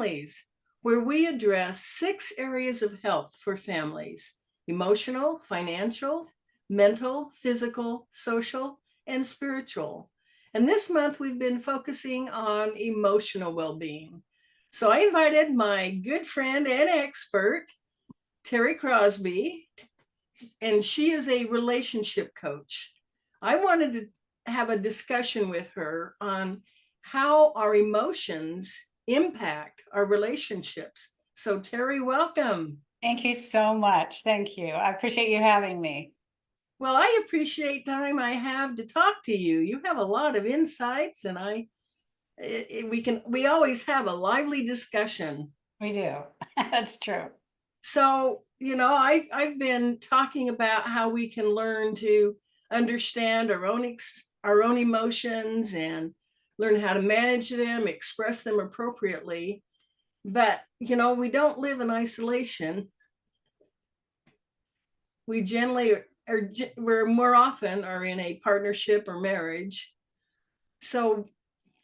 Families, where we address 6 areas of health for families: emotional, financial, mental, physical, social, and spiritual. And this month we've been focusing on emotional well being. So I invited my good friend and expert, Terri Crosby, and she is a relationship coach. I wanted to have a discussion with her on how our emotions impact our relationships. So, Terri, welcome. Thank you so much. Thank you. I appreciate you having me. Well, I appreciate time I have to talk to you. You have a lot of insights, and we always have a lively discussion. We do. That's true. So, I've been talking about how we can learn to understand our own emotions and learn how to manage them, express them appropriately. But, we don't live in isolation. We generally we're more often are in a partnership or marriage. So,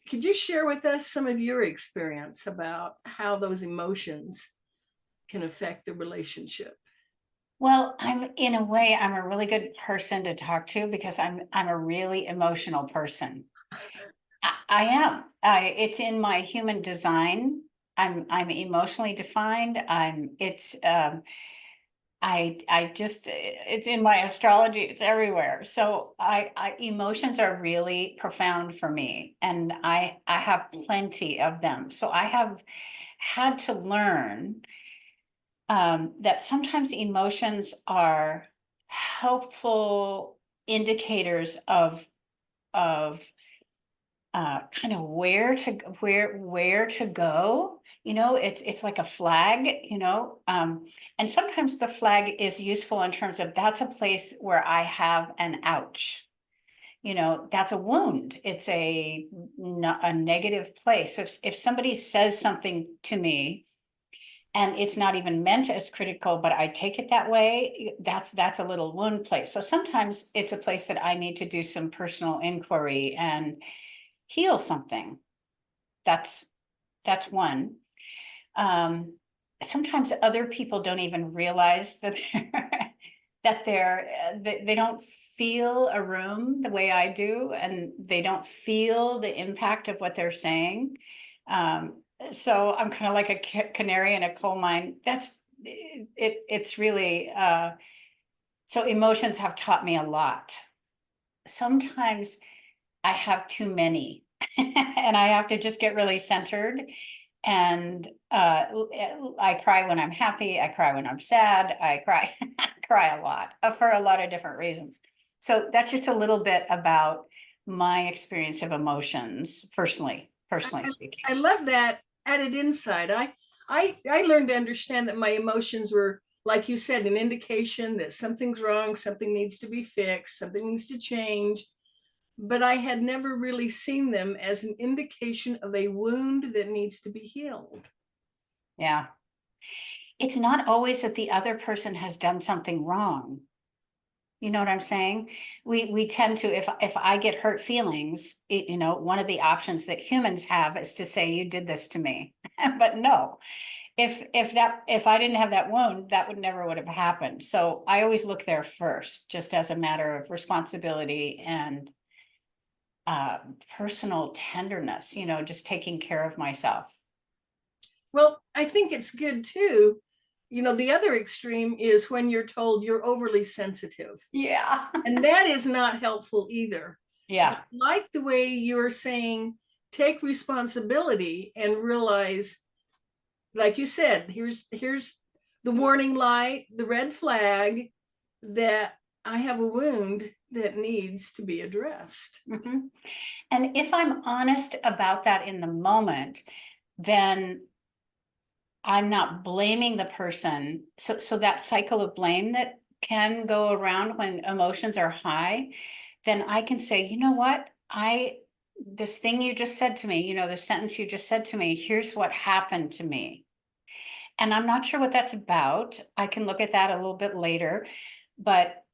could you share with us some of your experience about how those emotions can affect the relationship? Well, in a way, I'm a really good person to talk to because I'm a really emotional person. I am. It's in my human design. I'm emotionally defined. I just it's in my astrology, it's everywhere. So I emotions are really profound for me, and I have plenty of them. So I have had to learn that sometimes emotions are helpful indicators of kind of where to go. It's like a flag. And sometimes the flag is useful in terms of that's a place where I have an ouch. That's a wound. It's a negative place. If somebody says something to me and it's not even meant as critical, but I take it that way, that's a little wound place. So sometimes it's a place that I need to do some personal inquiry and heal something. That's one. Um, Sometimes other people don't even realize that they don't feel a room the way I do, and they don't feel the impact of what they're saying. So I'm kind of like a canary in a coal mine. It's really so emotions have taught me a lot. Sometimes I have too many and I have to just get really centered. And I cry when I'm happy. I cry when I'm sad. I cry, cry a lot for a lot of different reasons. So that's just a little bit about my experience of emotions, personally speaking. I love that added insight. I learned to understand that my emotions were, like you said, an indication that something's wrong, something needs to be fixed, something needs to change. But I had never really seen them as an indication of a wound that needs to be healed. Yeah. It's not always that the other person has done something wrong. You know what I'm saying? We tend to, if I get hurt feelings, one of the options that humans have is to say, you did this to me. But no, if I didn't have that wound, that would have happened. So I always look there first, just as a matter of responsibility and uh personal tenderness, just taking care of myself. Well, I think it's good too. The other extreme is when you're told you're overly sensitive, Yeah. and that is not helpful either. But Yeah. I like the way you're saying, take responsibility and realize, like you said, here's the warning light, the red flag that I have a wound that needs to be addressed. Mhm. And if I'm honest about that in the moment, then I'm not blaming the person. So that cycle of blame that can go around when emotions are high, then I can say, you know what? This thing you just said to me, the sentence you just said to me, here's what happened to me. And I'm not sure what that's about. I can look at that a little bit later, but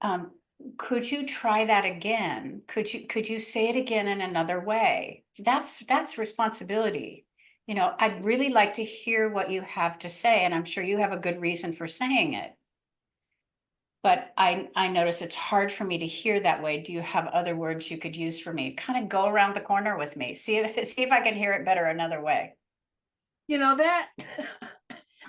could you try that again? Could you say it again in another way? That's responsibility. you know, I'd really like to hear what you have to say, and I'm sure you have a good reason for saying it. But I notice it's hard for me to hear that way. Do you have other words you could use for me? Kind of go around the corner with me. See if see if I can hear it better another way. You know, that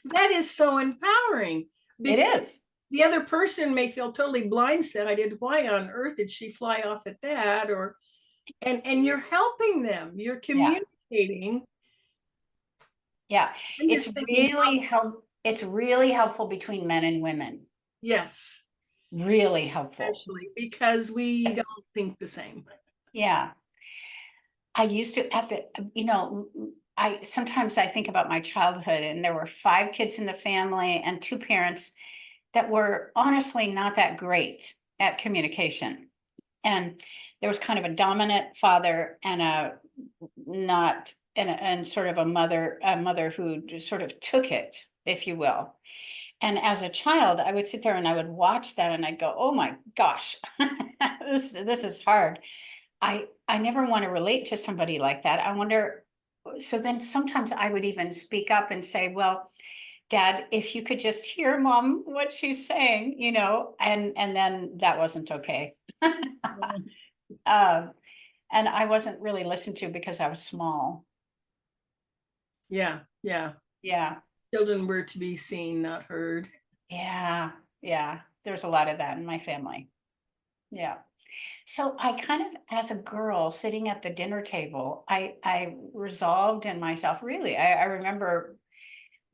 that is so empowering It because is. the other person may feel totally blindsided. Why on earth did she fly off at that? Or and you're helping them. You're Yeah. communicating. Yeah. I'm It's just thinking, really it's really helpful between men and women. yes, Really helpful. especially because we Yes. don't think the same. Yeah. I used to at the, you know, I sometimes I think about my childhood, and there were 5 kids in the family and 2 parents that were honestly not that great at communication. And there was kind of a dominant father and a not and sort of a mother who just sort of took it, if you will. And as a child, I would sit there and I would watch that and I'd go, oh my gosh, this is hard. I never want to relate to somebody like that. I wonder, so then sometimes I would even speak up and say, well, Dad, if you could just hear Mom what she's saying, you know, and then that wasn't okay. Um, and I wasn't really listened to because I was small. Yeah, yeah. Yeah, Children were to be seen, not heard. yeah, yeah. There's a lot of that in my family. Yeah. So I kind of, as a girl sitting at the dinner table, I resolved in myself, really. I remember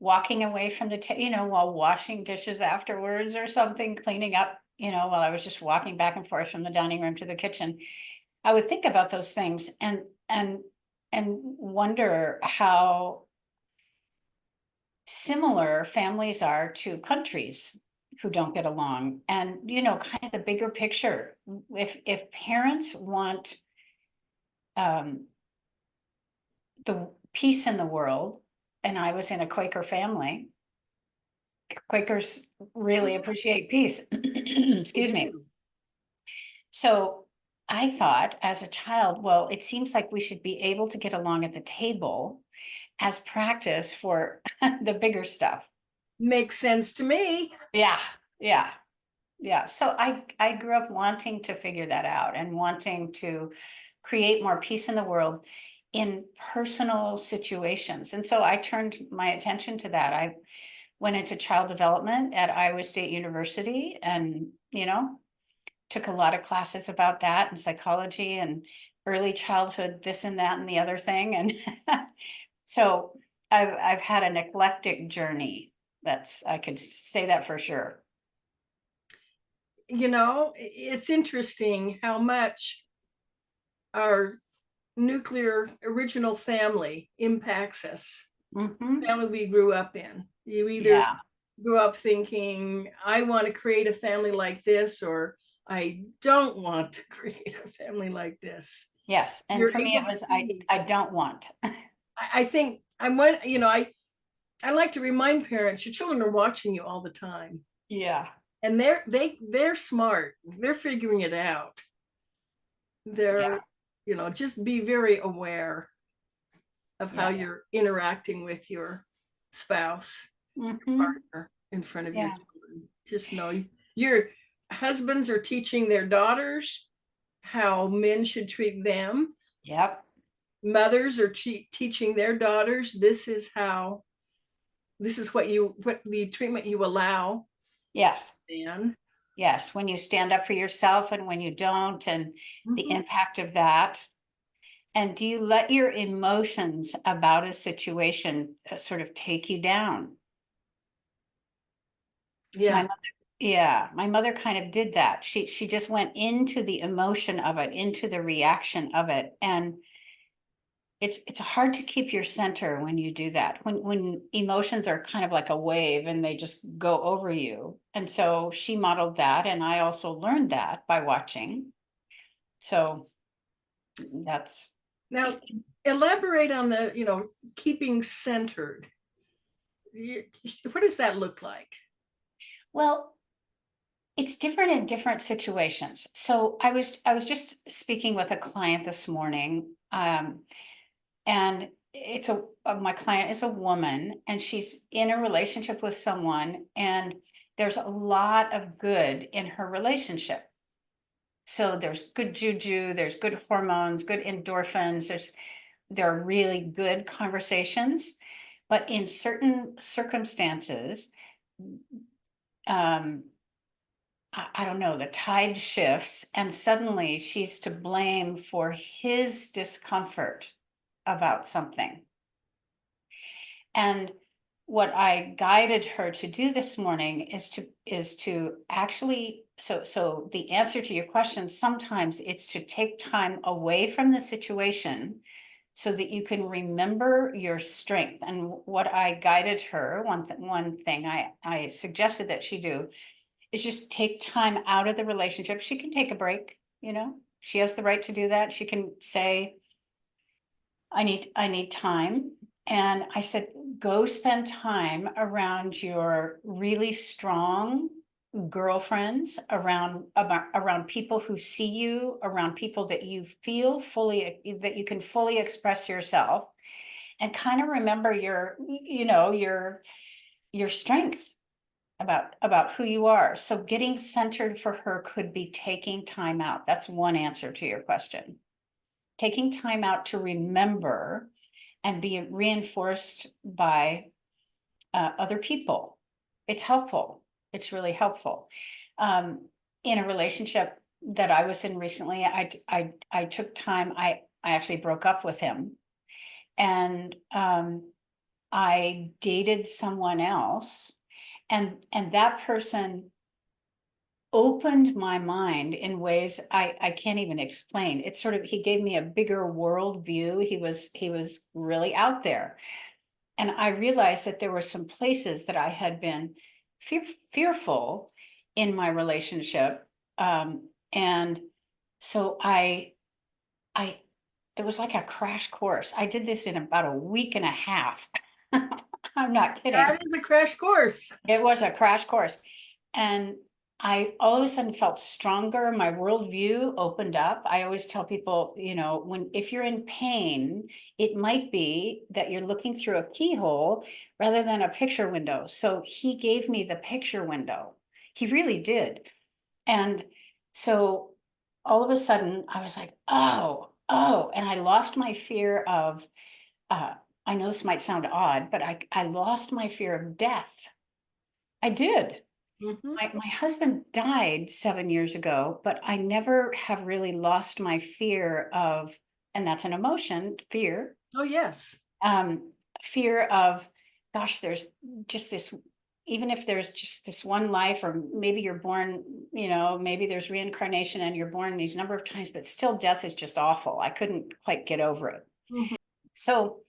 walking away from the, you know, while washing dishes afterwards or something, cleaning up, you know, while I was just walking back and forth from the dining room to the kitchen. I would think about those things and wonder how similar families are to countries who don't get along. And, you know, kind of the bigger picture. If parents want um, the peace in the world, and I was in a Quaker family, Quakers really appreciate peace. They Excuse me. do. So I thought as a child, well, it seems like we should be able to get along at the table as practice for the bigger stuff. Makes sense to me. Yeah, yeah, yeah. So I grew up wanting to figure that out and wanting to create more peace in the world in personal situations. And so I turned my attention to that. I went into child development at Iowa State University and, you know, took a lot of classes about that and psychology and early childhood, this and that and the other thing. And so I've had an eclectic journey. That's, I could say that for sure. You know, it's interesting how much our nuclear original family impacts us. Hmm. Family we grew up in. You either Yeah. grew up thinking, I want to create a family like this, or I don't want to create a family like this. Yes. And You're for me, able it to was, see. I don't want. I think I'm one, you know, I like to remind parents, your children are watching you all the time. Yeah. And they're smart. They're figuring it out. Yeah. They're, you know, just be very aware of how Yeah. you're interacting with your spouse, Hmm. partner in front of your Yeah. children. Just know your husbands are teaching their daughters how men should treat them. Yep. Mothers are teaching their daughters this is what the treatment you allow Yes. man. Yes. When you stand up for yourself and when you don't, and the Mhm. impact of that. And do you let your emotions about a situation sort of take you down? My Yeah. mother, yeah, my mother kind of did that. She just went into the emotion of it, into the reaction of it. And it's hard to keep your center when you do that. When emotions are kind of like a wave and they just go over you. And so she modeled that, and I also learned that by watching. So that's Now, elaborate on the, you know, keeping centered. What does that look like? well, it's different in different situations. So I was just speaking with a client this morning, and my client is a woman, and she's in a relationship with someone, and there's a lot of good in her relationship. So there's good juju, there's good hormones, good endorphins, there are really good conversations, but in certain circumstances, um, I don't know, the tide shifts, and suddenly she's to blame for his discomfort about something. And what I guided her to do this morning is to actually, so the answer to your question, sometimes it's to take time away from the situation so that you can remember your strength. And what I guided her, one thing I suggested that she do is just take time out of the relationship. She can take a break, she has the right to do that. She can say, I need time. And I said, go spend time around your really strong girlfriends, around people who see you, around people that you feel fully, that you can fully express yourself, and kind of remember your strength about who you are. So getting centered for her could be taking time out. That's one answer to your question. Taking time out to remember and be reinforced by other people. It's helpful. It's really helpful. In a relationship that I was in recently, I took time. I actually broke up with him, and I dated someone else, and that person opened my mind in ways I can't even explain. It's sort of, he gave me a bigger world view. He was really out there. And I realized that there were some places that I had been fearful in my relationship. And so it was like a crash course. I did this in about a week and a half. I'm not kidding. That is a crash course. It was a crash course. And I all of a sudden felt stronger. My worldview opened up. I always tell people, if you're in pain, it might be that you're looking through a keyhole rather than a picture window. So he gave me the picture window. He really did. And so all of a sudden I was like, oh, and I lost my fear of, I know this might sound odd, but I lost my fear of death. I did. Mhm. My husband died 7 years ago, but I never have really lost my fear of, and that's an emotion, fear, Oh, yes. um, fear of, gosh, there's just this, even if there's just this one life, or maybe you're born, maybe there's reincarnation and you're born these number of times, but still death is just awful. I couldn't quite get over it. Mhm. So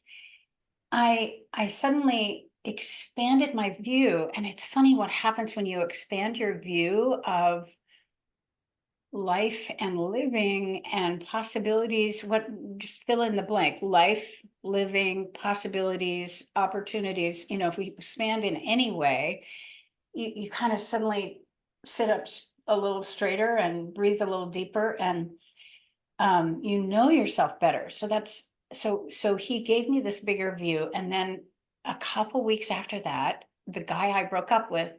I suddenly expanded my view, and it's funny what happens when you expand your view of life and living and possibilities. Just fill in the blank: life, living, possibilities, opportunities. If we expand in any way, you kind of suddenly sit up a little straighter and breathe a little deeper, and you know yourself better. So he gave me this bigger view. And then a couple weeks after that, the guy I broke up with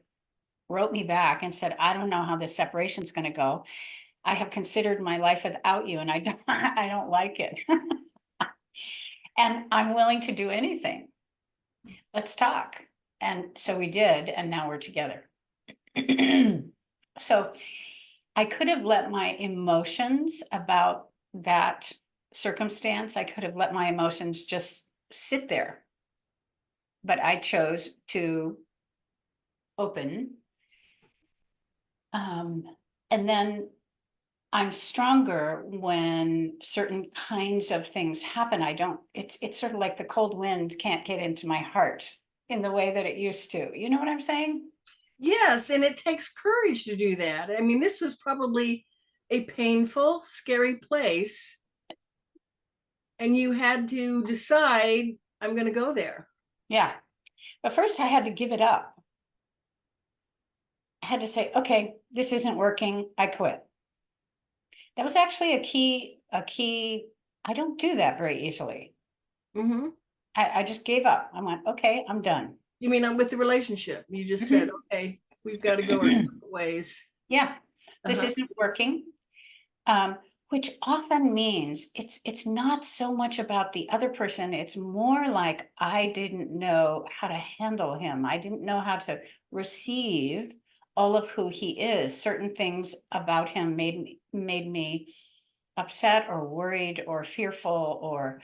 wrote me back and said, I don't know how this separation is going to go. I have considered my life without you, and I don't, I don't like it. And I'm willing to do anything. Let's talk. And so we did, and now we're together. So I could have let my emotions about that circumstance, I could have let my emotions just sit there. But I chose to open. And then I'm stronger when certain kinds of things happen. It's sort of like the cold wind can't get into my heart in the way that it used to. You know what I'm saying? Yes, and it takes courage to do that. I mean, this was probably a painful, scary place, and you had to decide, I'm going to go there. Yeah. But first I had to give it up. I had to say, okay, this isn't working. I quit. That was actually a key. I don't do that very easily. Mhm. I just gave up. I went, okay, I'm done. You mean with the relationship? You just said, okay, we've got to go our separate ways. Yeah, this Uh-huh. isn't working. Which often means it's not so much about the other person. It's more like I didn't know how to handle him. I didn't know how to receive all of who he is. Certain things about him made me upset or worried or fearful, or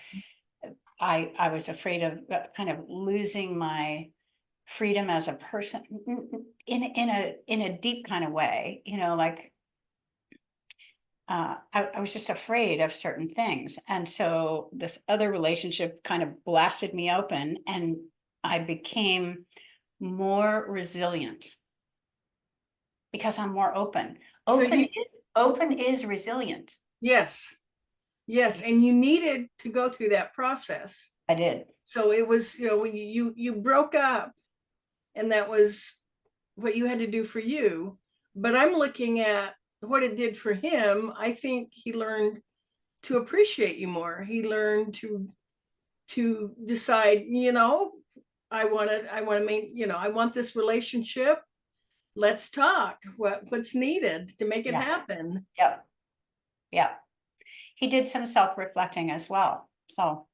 I was afraid of kind of losing my freedom as a person in a deep kind of way, you know, like I was just afraid of certain things. And so this other relationship kind of blasted me open, and I became more resilient because I'm more open. So you, Open is resilient. yes, yes, and you needed to go through that process. I did. So it was, when you broke up, and that was what you had to do for you. But I'm looking at what it did for him. I think he learned to appreciate you more. He learned to decide, I want to I want this relationship. Let's talk. What's needed to make it Yeah. happen. Yep. Yep. He did some self-reflecting as well. So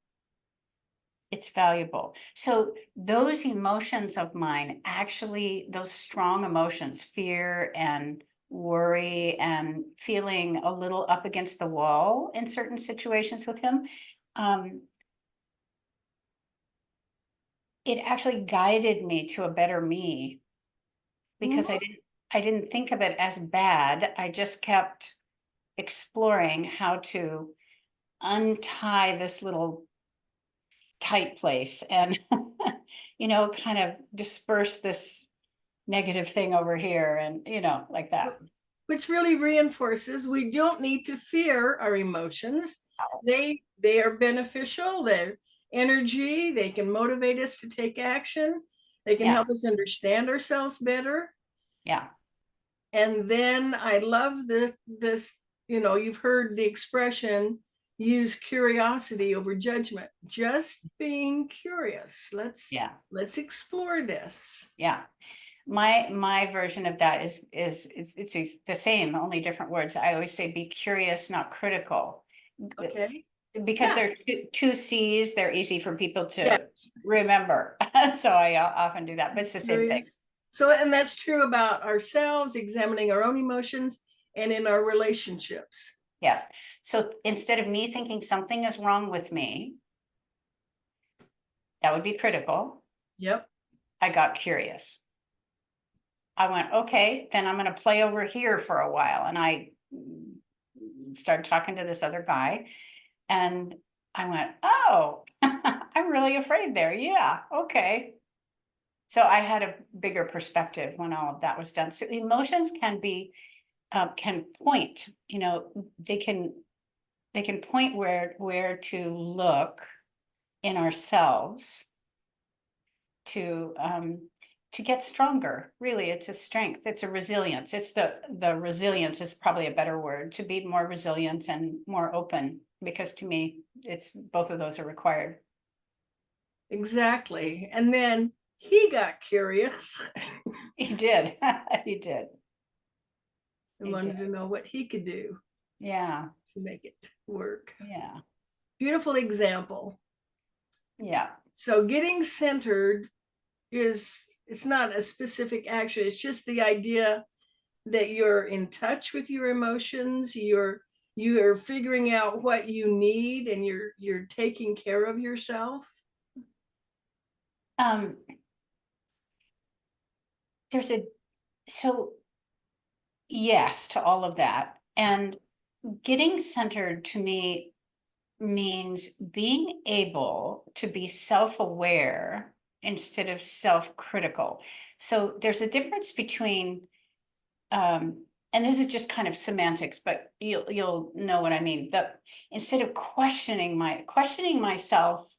it's valuable. So those emotions of mine, actually, those strong emotions, fear and worry and feeling a little up against the wall in certain situations with him, it actually guided me to a better me, because I didn't think of it as bad. I just kept exploring how to untie this little tight place and kind of disperse this negative thing over here, and like that. Which really reinforces we don't need to fear our emotions. They are beneficial. They're energy. They can motivate us to take action. They can Yeah. help us understand ourselves better. Yeah. And then I love this, you've heard the expression, use curiosity over judgment. Just being curious. Let's explore this. Yeah. My version of that is it's the same, only different words. I always say be curious, not critical. Okay. Because they're two C's, they're easy for people to Yes. remember. So I often do that, but it's the same thing. So, and that's true about ourselves, examining our own emotions, and in our relationships. Yes. So instead of me thinking something is wrong with me, that would be critical, Yep. I got curious. I went, okay, then I'm going to play over here for a while. And I started talking to this other guy, and I went, oh, I'm really afraid there. Yeah. Okay. So I had a bigger perspective when all of that was done. So emotions can point, they can point where to look in ourselves to get stronger. Really, it's a strength. It's a resilience. It's the resilience is probably a better word, to be more resilient and more open, because to me, it's both of those are required. Exactly. And then he got curious. He did. He did. He wanted to know what he could do. Yeah. To make it work. Yeah. Beautiful example. Yeah. So getting centered it's not a specific action. It's just the idea that you're in touch with your emotions. You're figuring out what you need, and you're taking care of yourself. So yes to all of that. And getting centered to me means being able to be self-aware instead of self-critical. So there's a difference between, and this is just kind of semantics, but you'll know what I mean. That instead of questioning myself,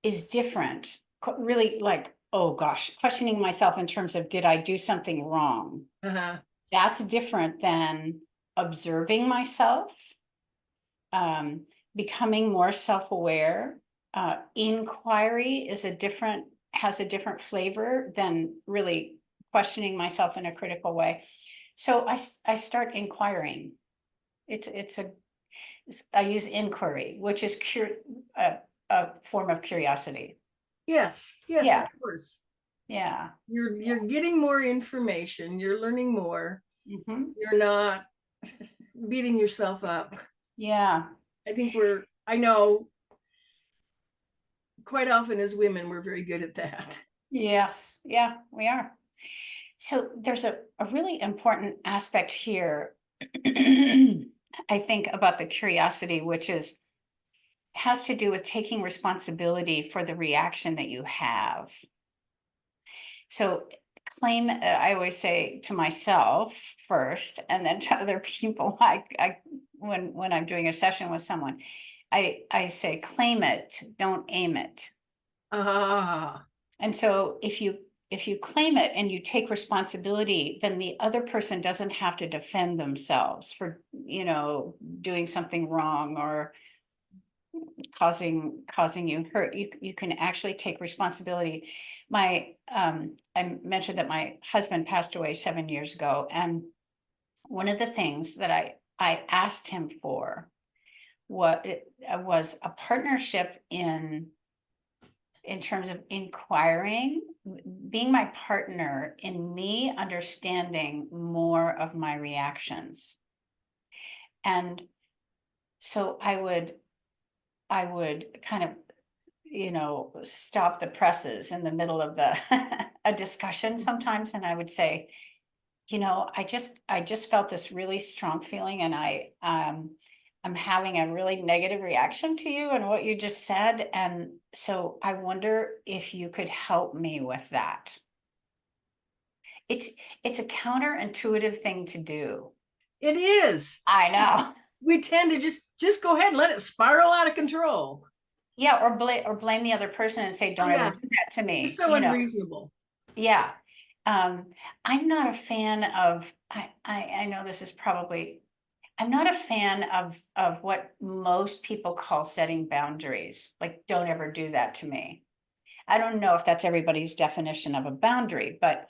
is different. Really, like, oh gosh, questioning myself in terms of, did I do something wrong? That's different than observing myself, becoming more self-aware. Inquiry has a different flavor than really questioning myself in a critical way. So I start inquiring. I use inquiry, which is a form of curiosity. Yes, yes, of Yeah, course. yeah. You're getting more information, you're learning more. Mhm. You're not beating yourself up. Yeah, I know quite often as women, we're very good at that. yes, yeah, we are. So there's a really important aspect here, I think, about the curiosity, which has to do with taking responsibility for the reaction that you have. So I always say to myself first, and then to other people, when I'm doing a session with someone, I say, claim it, don't aim it. Ah, And so if you claim it and you take responsibility, then the other person doesn't have to defend themselves for, doing something wrong or causing you hurt. You can actually take responsibility. I mentioned that my husband passed away 7 years ago, and one of the things that I asked him for was a partnership in terms of inquiring, being my partner in me understanding more of my reactions. And so I would kind of, stop the presses in the middle of a discussion sometimes. And I would say, I just felt this really strong feeling, and I'm having a really negative reaction to you and what you just said. And so I wonder if you could help me with that. It's it's a counterintuitive thing to do. it is. I know. We tend to just go ahead and let it spiral out of control. Yeah, or blame the other person and say, Oh, don't ever yeah, do that to you're me, so unreasonable. Yeah. I'm not a fan of, I know this is probably, I'm not a fan of what most people call setting boundaries. Like, don't ever do that to me. I don't know if that's everybody's definition of a boundary, but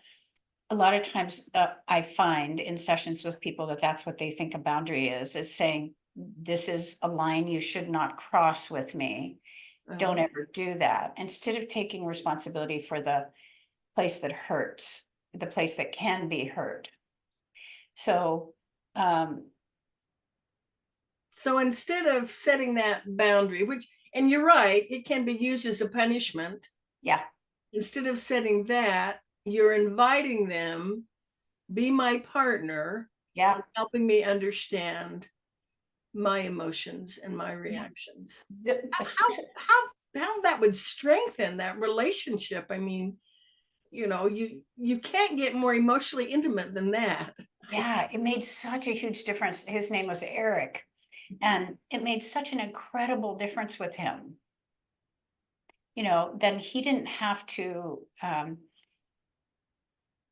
a lot of times I find in sessions with people that that's what they think a boundary is saying, this is a line you should not cross with me. Don't ever do that. Instead of taking responsibility for the place that hurts, the place that can be hurt. So, So instead of setting that boundary, and you're right, it can be used as a punishment. yeah, Instead of setting that, you're inviting them, be my partner, yeah, and helping me understand my emotions and my yeah. reactions. How Especially, how that would strengthen that relationship. I mean, you can't get more emotionally intimate than that. yeah, it made such a huge difference. His name was Eric, and it made such an incredible difference with him. Then he didn't have to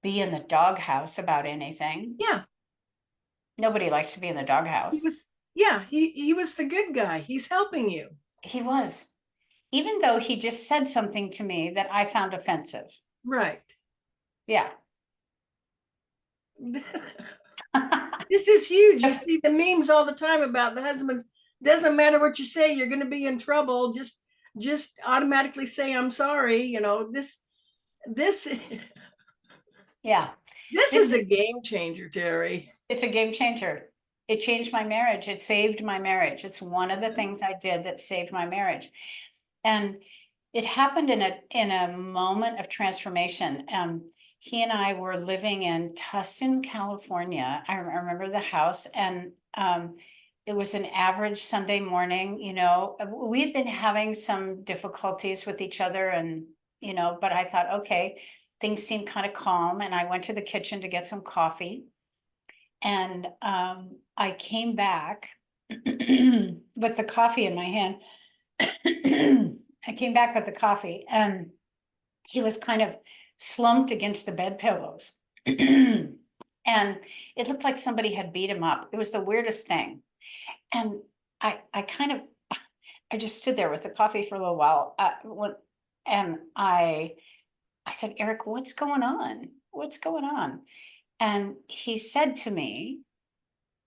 be in the doghouse about anything. Yeah, Nobody likes to be in the he doghouse. was. Yeah, he was the good guy. He's helping you. He was, even though he just said something to me that I found offensive. Right. Yeah. This is huge. You see the memes all the time about the husbands. Doesn't matter what you say, you're going to be in trouble. Just automatically say I'm sorry. This Yeah. this This is a game changer, Terri. It's a game changer. It changed my marriage. It saved my marriage. It's one of the things I did that saved my marriage. And it happened in a moment of transformation. He and I were living in Tustin, California. I remember the house, and it was an average Sunday morning. We had been having some difficulties with each other, and but I thought, okay, things seemed kind of calm, and I went to the kitchen to get some coffee. And I came back with the coffee in my hand. I came back with the coffee, and he was kind of slumped against the bed pillows. And it looked like somebody had beat him up. It was the weirdest thing. And I kind of I just stood there with the coffee for a little while, and I said, Eric, what's going on? What's going on? And he said to me,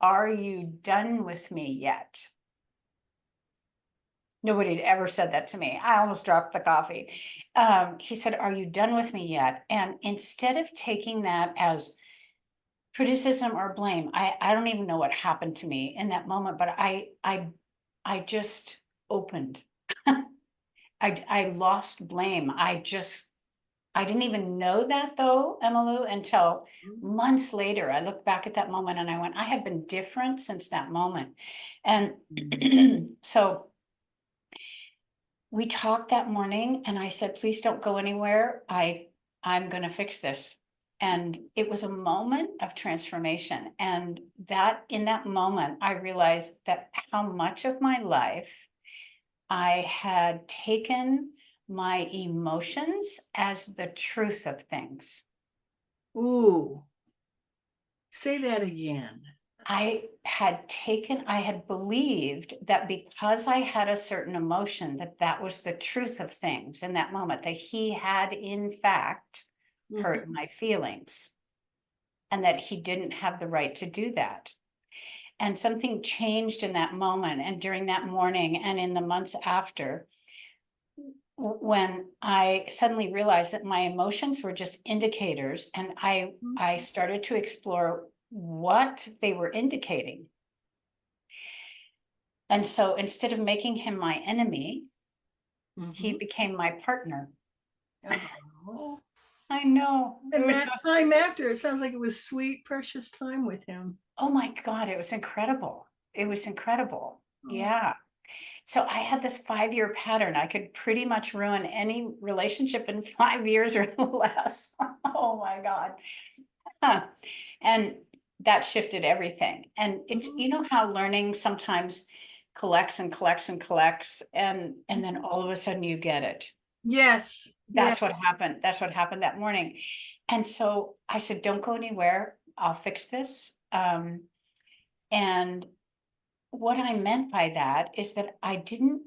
are you done with me yet? Nobody had ever said that to me. I almost dropped the coffee. He said, are you done with me yet? And instead of taking that as criticism or blame, I don't even know what happened to me in that moment, but I just opened. I lost blame. I didn't even know that though, Emmylou, until months later. I looked back at that moment and I went, I have been different since that moment. And so we talked that morning and I said, please don't go anywhere. I'm going to fix this. And it was a moment of transformation. And that in that moment, I realized that how much of my life I had taken my emotions as the truth of things. Ooh, say that again. I had believed that because I had a certain emotion, that that was the truth of things in that moment, that he had in fact hurt Mhm. my feelings and that he didn't have the right to do that. And something changed in that moment and during that morning and in the months after, when I suddenly realized that my emotions were just indicators, and I Mhm. started to explore what they were indicating. And so instead of making him my enemy, he Mhm. became my partner. Oh. I know. It And was that just, time after, it sounds like it was sweet, precious time with him. oh my God, it was incredible. It was incredible. Oh. Yeah. So I had this 5-year pattern. I could pretty much ruin any relationship in 5 years or less. Oh my God. Huh. And that shifted everything. And it's, Mhm. you know how learning sometimes collects and collects and collects, and then Mhm. all of a sudden you get it. Yes, yes. That's what happened. That's what happened that morning. And so I said, don't go anywhere. I'll fix this. And what I meant by that is that I didn't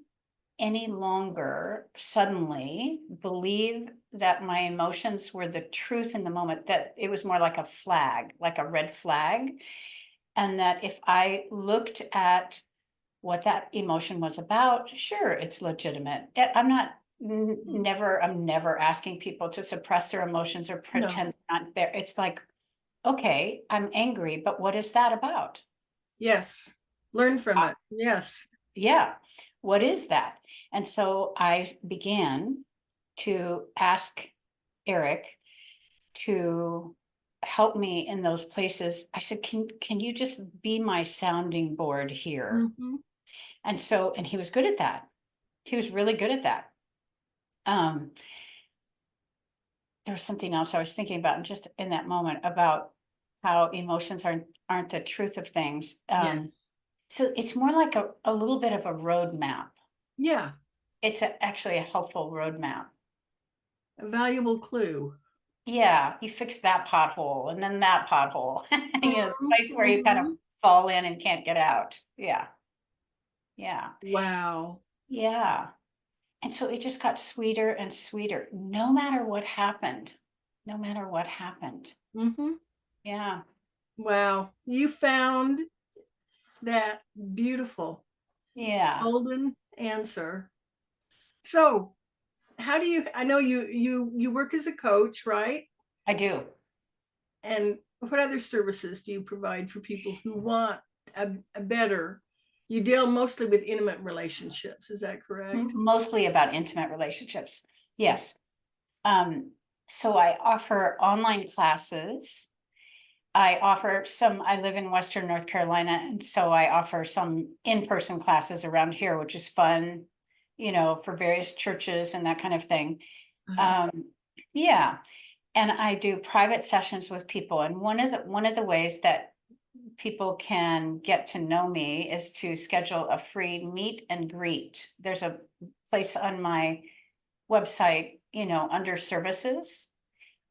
any longer suddenly believe that my emotions were the truth in the moment, that it was more like a flag, like a red flag. And that if I looked at what that emotion was about, sure, it's legitimate. I'm not Mhm. I'm never asking people to suppress their emotions or No. pretend they're not there. It's like, okay, I'm angry, but what is that about? Yes. Learn from Uh, it. Yes. yeah, what is that? And so I began to ask Eric to help me in those places. I said, can you just be my sounding board here? Mhm. And so, and he was good at that. He was really good at that. Um, there was something else I was thinking about just in that moment about how emotions aren't the truth of things. Yes. So it's more like a little bit of a roadmap. Yeah. It's actually a helpful roadmap. A valuable clue. Yeah, you fix that pothole and then that pothole, the Mhm. place where you kind of Mhm. fall in and can't get out. Yeah, yeah, Wow. yeah. And so it just got sweeter and sweeter, no matter what happened, no matter what happened. Mhm. Yeah, Wow. You found that beautiful yeah, golden answer. So, how do you I know you work as a coach, right? I do. And what other services do you provide for people who want a better? You deal mostly with intimate relationships, is that correct? Mostly about intimate relationships. Yes. Um, so I offer online classes. I live in Western North Carolina, and so I offer some in-person classes around here, which is fun, for various churches and that kind of thing. Uh-huh. Um, yeah. And I do private sessions with people. And one of the ways that people can get to know me is to schedule a free meet and greet. There's a place on my website, under services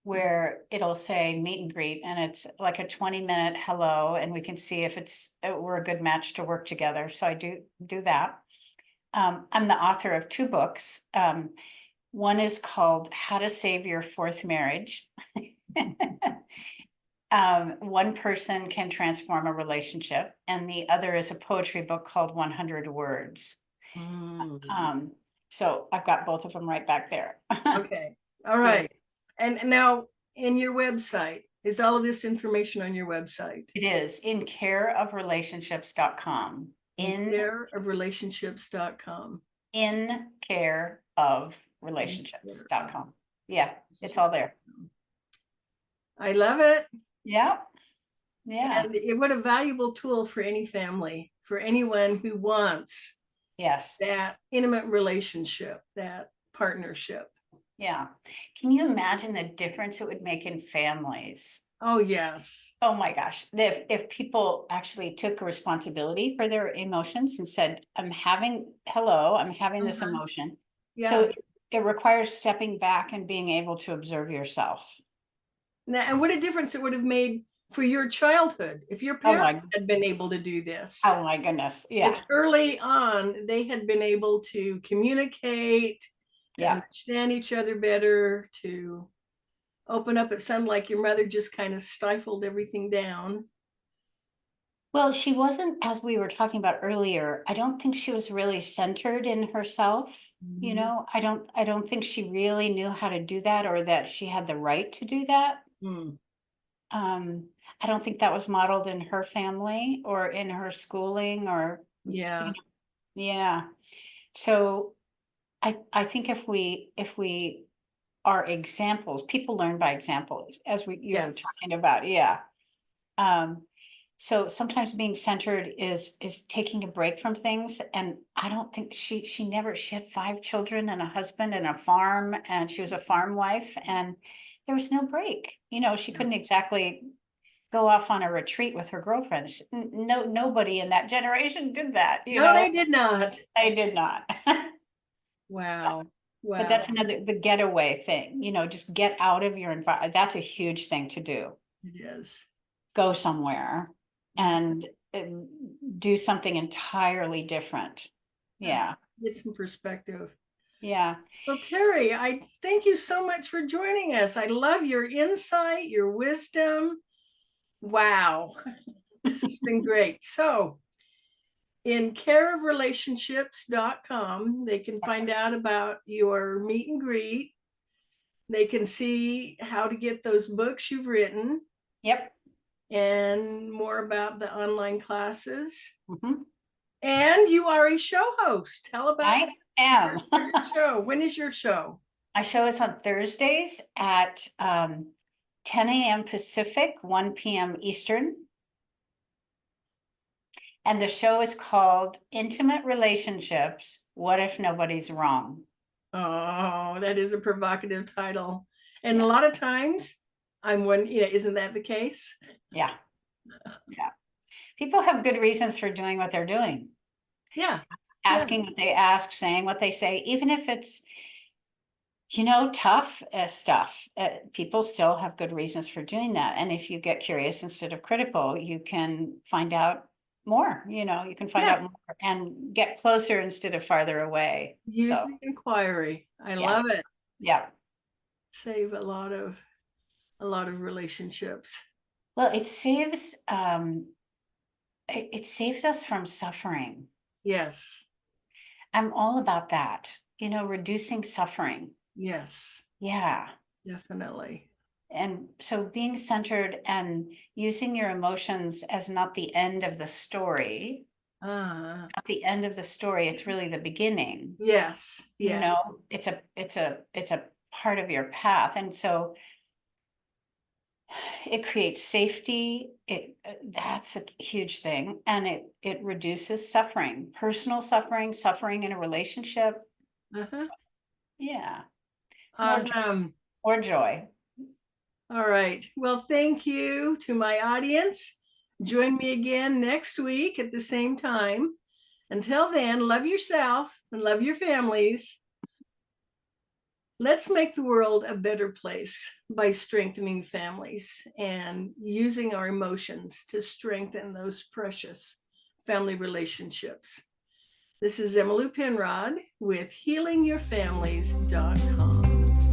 where it'll say meet and greet, and it's like a 20-minute hello, and we can see if we're a good match to work together. So I do that. I'm the author of 2 books. One is called How to Save Your Fourth Marriage. One person can transform a relationship, and the other is a poetry book called 100 Words. Mm. So I've got both of them right back there. Okay. All right. And now in your website, is all of this information on your website? It is incareofrelationships.com. Careofrelationships.com. Incareofrelationships.com. Yeah, it's all there. I love it. Yeah. Yeah. And what a valuable tool for any family, for anyone who wants Yes. that intimate relationship, that partnership. Yeah. Can you imagine the difference it would make in families? Oh, yes. Oh my gosh. If people actually took responsibility for their emotions and said, I'm having this emotion. Yeah. So it requires stepping back and being able to observe yourself. Now, and what a difference it would have made for your childhood if your parents had been able to do this. Oh my goodness. Yeah. If early on they had been able to communicate, to understand each other better, to open up. It sounded like your mother just kind of stifled everything down. Well, she wasn't, as we were talking about earlier, I don't think she was really centered in herself. You know, I don't think she really knew how to do that, or that she had the right to do that. I don't think that was modeled in her family or in her schooling, or Yeah. Yeah. So I think if we are examples, people learn by examples, as you were talking about. Yeah. So sometimes being centered is taking a break from things. And I don't think she had 5 children and a husband and a farm, and she was a farm wife, and there was no break. You know, she couldn't exactly go off on a retreat with her girlfriends. Nobody in that generation did that. No, they did not. They did not. Wow. Wow. But that's the getaway thing, you know, just get out of your environment. That's a huge thing to do. It is. Go somewhere and do something entirely different. Yeah. Get some perspective. Yeah. Well, Terri, I thank you so much for joining us. I love your insight, your wisdom. Wow. This has been great. So in careofrelationships.com, they can find out about your meet and greet. They can see how to get those books you've written. Yep. And more about the online classes. And you are a show host. Tell about I am. your show. When is your show? My show is on Thursdays at 10 a.m. Pacific, 1 p.m. Eastern. And the show is called Intimate Relationships. What if nobody's wrong? Oh, that is a provocative title. And a lot of times I'm one, isn't that the case? Yeah. Yeah. People have good reasons for doing what they're doing. Yeah. Asking what they ask, saying what they say, even if it's, tough stuff. People still have good reasons for doing that. And if you get curious instead of critical, you can find out more, you can find out more and get closer instead of farther away. Use the inquiry. I love it. Yeah. Save a lot of relationships. Well, it saves us from suffering. Yes. I'm all about that, reducing suffering. Yes. Yeah. Definitely. And so being centered and using your emotions as not the end of the story. At the end of the story, it's really the beginning. Yes. Yes. It's a part of your path. And so it creates safety. That's a huge thing. And it reduces suffering, personal suffering in a relationship. Yeah. Awesome. Or joy. All right. Well, thank you to my audience. Join me again next week at the same time. Until then, love yourself and love your families. Let's make the world a better place by strengthening families and using our emotions to strengthen those precious family relationships. This is Emmylou Penrod with healingyourfamilies.com.